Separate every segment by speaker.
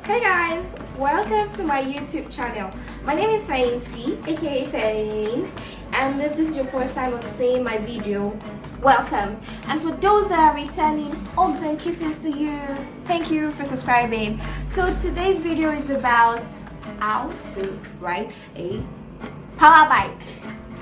Speaker 1: Hey guys, welcome to my YouTube channel. My name is Fainty, aka Fain, and if this is your first time of seeing my video, welcome. And for those that are returning, hugs and kisses to you. Thank you for subscribing. So today's video is about how to ride a power bike,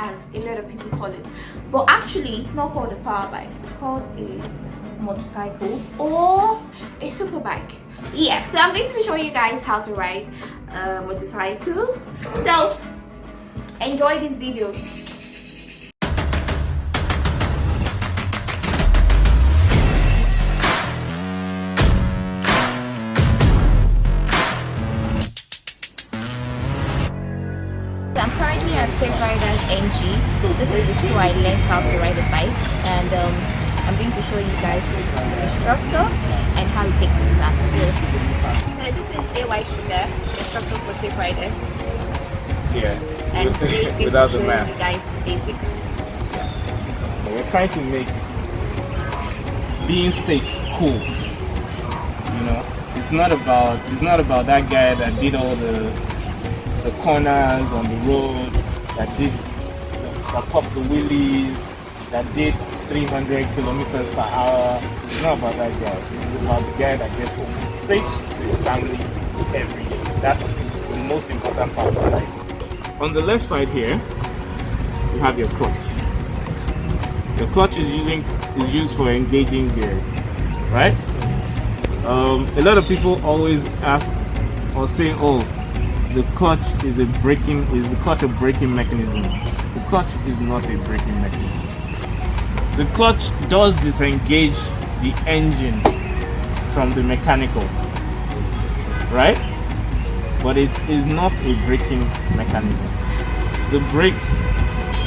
Speaker 1: as a lot of people call it. But actually, it's not called a power bike. It's called a motorcycle or a super bike. Yeah, so I'm going to be showing you guys how to ride a motorcycle. So enjoy this video. I'm currently at Safe Riders NG. This is the school I learned how to ride a bike, and I'm going to show you guys the instructor and how he takes his class. So this is AY Sugar, instructor for Safe Riders.
Speaker 2: Yeah.
Speaker 1: And he's
Speaker 2: without
Speaker 1: going to show
Speaker 2: the mask.
Speaker 1: you guys the basics.
Speaker 2: We're trying to make being safe cool. You know, it's not about that guy that did all the corners on the road, that popped the wheelies, that did 300 kilometers per hour. It's not about that guy. It's about the guy that gets home safe to his family every day. That's the most important part of life. On the left side here, you have your clutch. Your clutch is used for engaging gears, right? A lot of people always ask or say, "Oh, the clutch is the clutch a braking mechanism?" The clutch is not a braking mechanism. The clutch does disengage the engine from the mechanical, right? But it is not a braking mechanism. The brake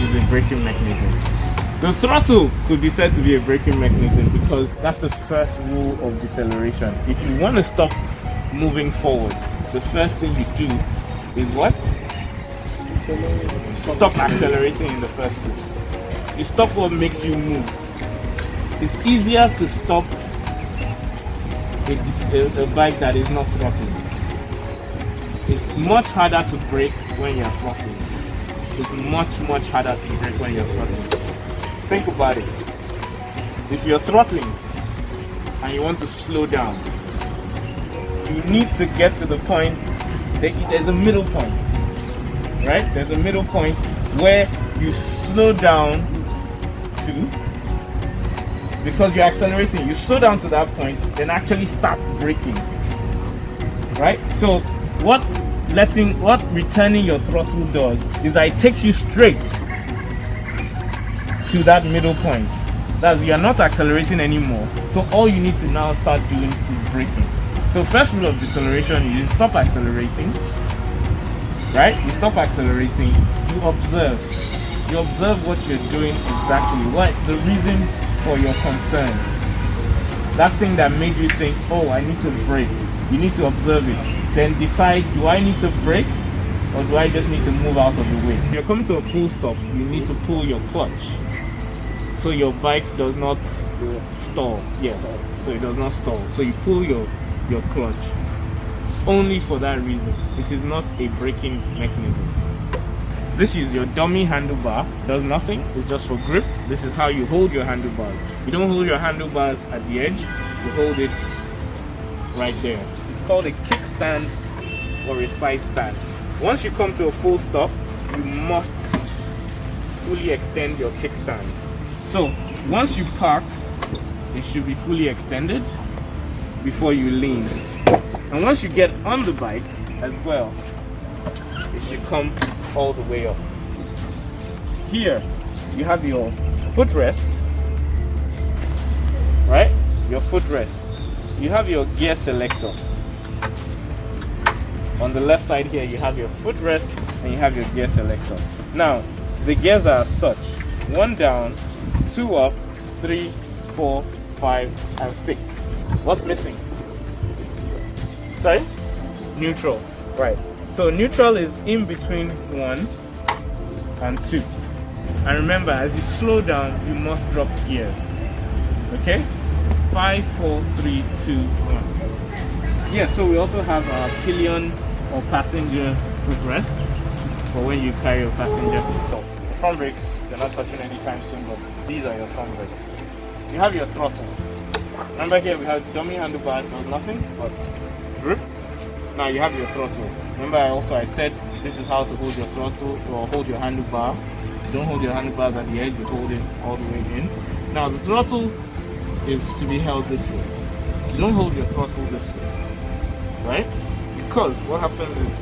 Speaker 2: is a braking mechanism. The throttle could be said to be a braking mechanism because that's the first rule of deceleration. If you want to stop moving forward, the first thing you do is what? Stop accelerating in the first place. You stop what makes you move. It's easier to stop a bike that is not throttling. It's much harder to brake when you're throttling. It's much harder to brake when you're throttling. Think about it. If you're throttling and you want to slow down, you need to get to the point. There's a middle point, right? There's a middle point where you slow down to, because you're accelerating, you slow down to that point, then actually start braking, right? So what returning your throttle does is that it takes you straight to that middle point. That's, you're not accelerating anymore, so all you need to now start doing is braking. So first rule of deceleration is you stop accelerating, right? You stop accelerating, you observe what you're doing exactly, what the reason for your concern, that thing that made you think, oh, I need to brake. You need to observe it, then decide, do I need to brake or do I just need to move out of the way? If you're coming to a full stop, you need to pull your clutch so your bike does not stall. Yes, so it does not stall. So you pull your clutch only for that reason. It is not a braking mechanism. This is your dummy handlebar, does nothing, it's just for grip. This is how you hold your handlebars. You don't hold your handlebars at the edge, you hold it right there. It's called a kickstand or a side stand. Once you come to a full stop, you must fully extend your kickstand. So once you park, it should be fully extended before you lean. And once you get on the bike as well, it should come all the way up. Here you have your footrest, right? Your footrest. You have your gear selector. On the left side here you have your footrest and you have your gear selector. Now the gears are as such: 1 down, 2 up, 3, 4, 5 and 6. What's missing? Sorry? Neutral. Right. So neutral is in between 1 and 2. And remember, as you slow down, you must drop gears. Okay? 5, 4, 3, 2, 1. Yeah, so we also have a pillion or passenger footrest for when you carry your passenger. So the front brakes, they're not touching anytime soon, but these are your front brakes. You have your throttle. Remember here we have dummy handlebar, there's nothing but grip. Now you have your throttle. Remember I said this is how to hold your throttle or hold your handlebar. Don't hold your handlebars at the edge, you hold it all the way in. Now the throttle is to be held this way. You don't hold your throttle this way, right? Because what happens is,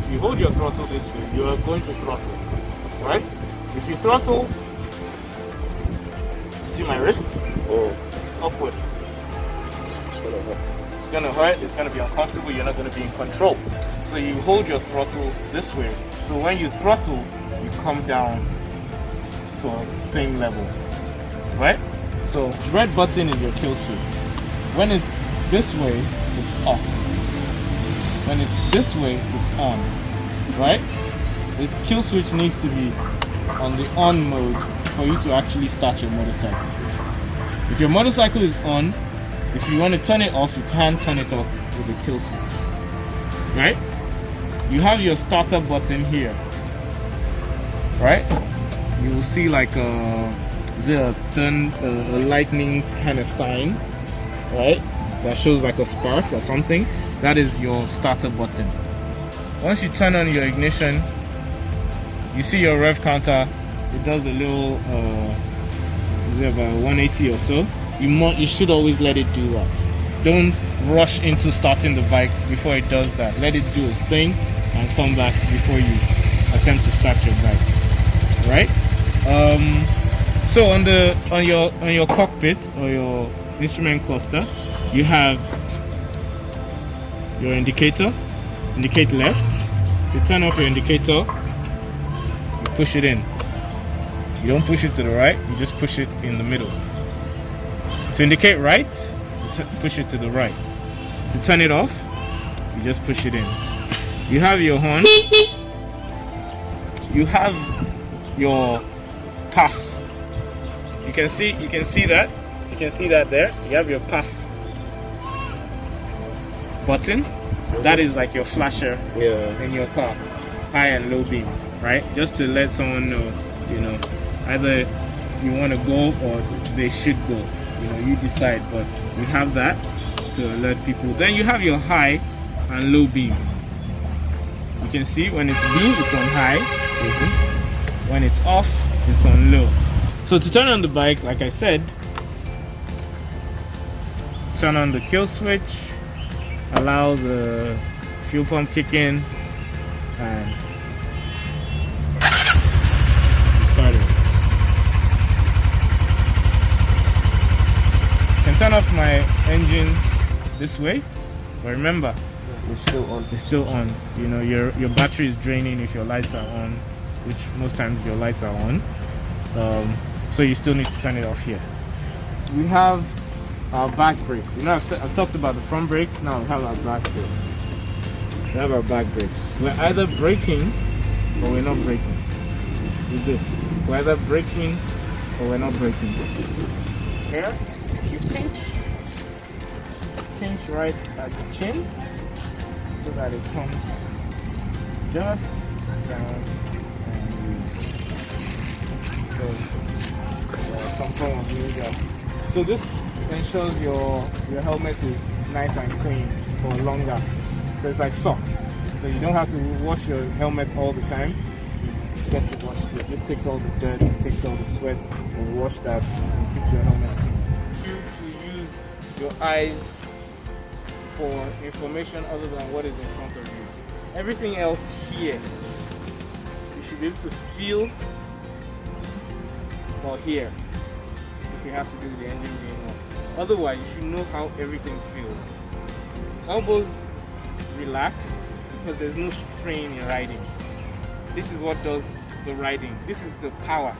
Speaker 2: if you hold your throttle this way, you are going to throttle, right? If you throttle, see my wrist?
Speaker 3: Oh.
Speaker 2: It's upward. It's gonna hurt, it's gonna be uncomfortable, you're not gonna be in control. So you hold your throttle this way. So when you throttle, you come down to the same level, right? So red button is your kill switch. When it's this way, it's off. When it's this way, it's on, right? The kill switch needs to be on the on mode for you to actually start your motorcycle. If your motorcycle is on, if you want to turn it off, you can't turn it off with the kill switch, right? You have your starter button here, right? You will see like a lightning kind of sign, right? That shows like a spark or something. That is your starter button. Once you turn on your ignition, you see your rev counter. It does a little, is it about 180 or so? You should always let it do that. Don't rush into starting the bike before it does that. Let it do its thing and come back before you attempt to start your bike, right? So on your cockpit or your instrument cluster, you have your indicator. Indicate left. To turn off your indicator, you push it in. You don't push it to the right, you just push it in the middle. To indicate right, you push it to the right. To turn it off, you just push it in. You have your horn. You have your pass. You can see that. You can see that there. You have your pass button. That is like your flasher in your car, high and low beam, right? Just to let someone know, either you want to go or they should go. You decide, but you have that to alert people. Then you have your high and low beam. You can see when it's blue, it's on high. When it's off, it's on low. So to turn on the bike, like I said, turn on the kill switch, allow the fuel pump kick in, and start it. I can turn off my engine this way, but remember,
Speaker 3: It's still on.
Speaker 2: it's still on. Your battery is draining if your lights are on, which most times your lights are on. So you still need to turn it off here. We have our back brakes. I've talked about the front brakes. Now we have our back brakes. We have our back brakes. We're either braking or we're not braking. With this, we're either braking or we're not braking. Here, you pinch right at the chin so that it comes just down and some form of movement. So this ensures your helmet is nice and clean for longer. So it's like socks. So you don't have to wash your helmet all the time. You get to wash this. This takes all the dirt, it takes all the sweat, and wash that and keeps your helmet clean. You to use your eyes for information other than what is in front of you. Everything else here, you should be able to feel or hear if it has to do with the engine being on. Otherwise, you should know how everything feels. Elbows relaxed because there's no strain in riding. This is what does the riding. This is the power.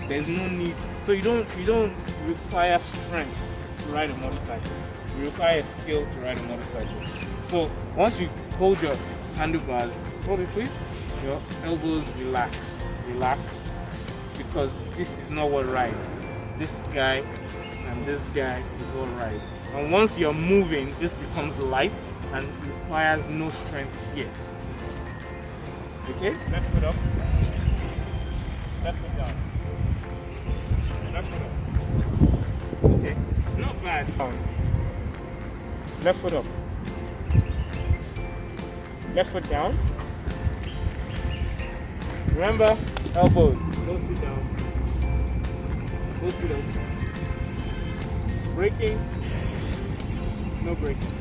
Speaker 2: There's no need. So you don't require strength to ride a motorcycle. You require skill to ride a motorcycle. So once you hold your handlebars, hold it please. Your elbows relax, because this is not what rides. This guy and this guy is what rides. And once you're moving, this becomes light and requires no strength here. Okay, left foot up, left foot down, left foot up. Okay, not bad. Down. Left foot up, left foot down. Remember, elbows, both feet down, both feet up. Braking, no braking.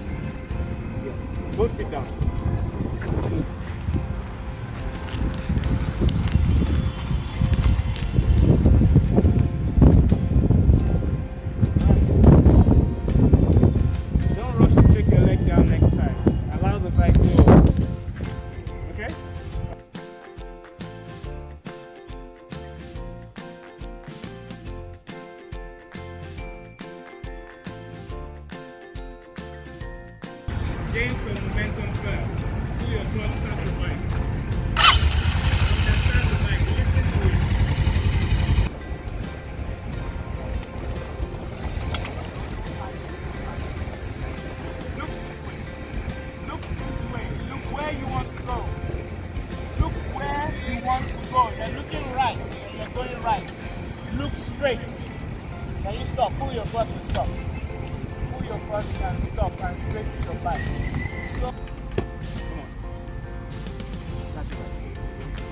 Speaker 2: Yeah. Both feet down. Don't rush to take your leg down next time. Allow the bike to go. Okay? Gain some momentum first. Pull your clutch, start the bike. Then start the bike. Listen to it. Look this way. Look where you want to go. Look where you want to go. You're looking right and you're going right. Look straight. Can you stop? Pull your clutch and stop. Pull your clutch and stop and straight to your bike. Stop. Come on. That's right.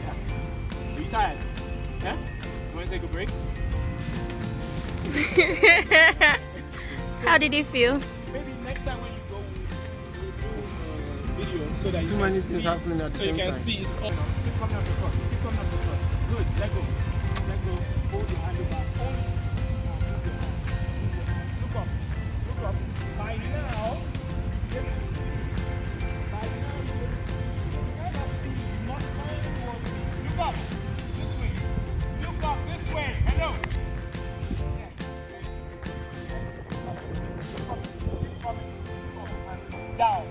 Speaker 2: Yeah. Are you tired? Yeah? You want to take a break?
Speaker 1: How did you feel?
Speaker 2: Maybe next time when you go, we'll do a video so that
Speaker 3: Too many things happening at the same time.
Speaker 2: see it's all. Keep coming up the front. Keep coming up the front. Good. Let go. Let go. Hold your handlebar. Hold it. Look up. Look up. By now, you not turn towards me. Look up. This way. Look up this way. Hello. Yeah. Look up. Keep coming. And down.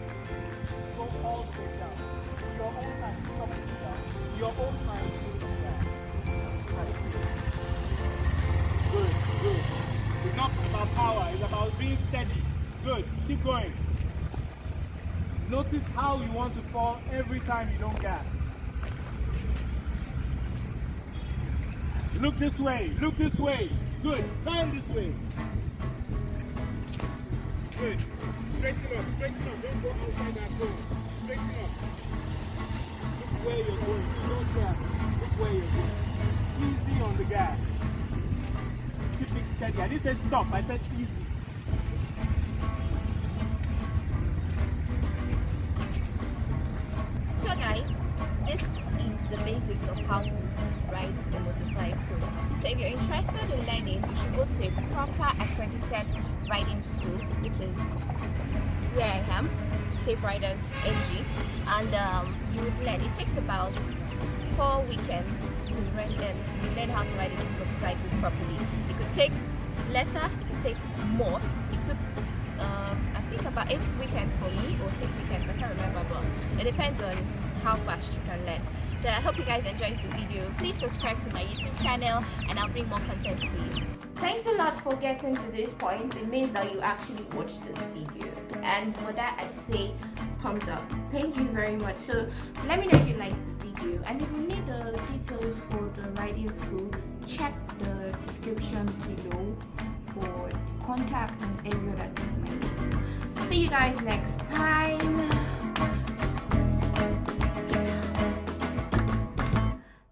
Speaker 2: Go all the way down. Your own time. Stop it down. Your own time. Good, good. It's not about power, it's about being steady. Good, keep going. Notice how you want to fall every time you don't gas. Look this way, look this way. Good, turn this way. Good. Straighten up, don't go outside that door. Straighten up. Look where you're going, don't gas. Look where you're going. Easy on the gas. Keep it steady. I didn't say stop, I said easy.
Speaker 1: So guys, this is the basics of how to ride a motorcycle. So if you're interested in learning, you should go to a proper accredited riding school, which is where I am, Safe Riders NG, and you would learn. It takes about 4 weekends to learn how to ride a motorcycle properly. It could take lesser, it could take more. It took I think about 8 weekends for me, or 6 weekends, I can't remember, but it depends on how fast you can learn. So I hope you guys enjoyed the video. Please subscribe to my YouTube channel and I'll bring more content to you. Thanks a lot for getting to this point. It means that you actually watched this video, and for that I say thumbs up. Thank you very much. So let me know if you liked the video, and if you need the details for the riding school, check the description below for contact and every other thing you might need. See you guys next time.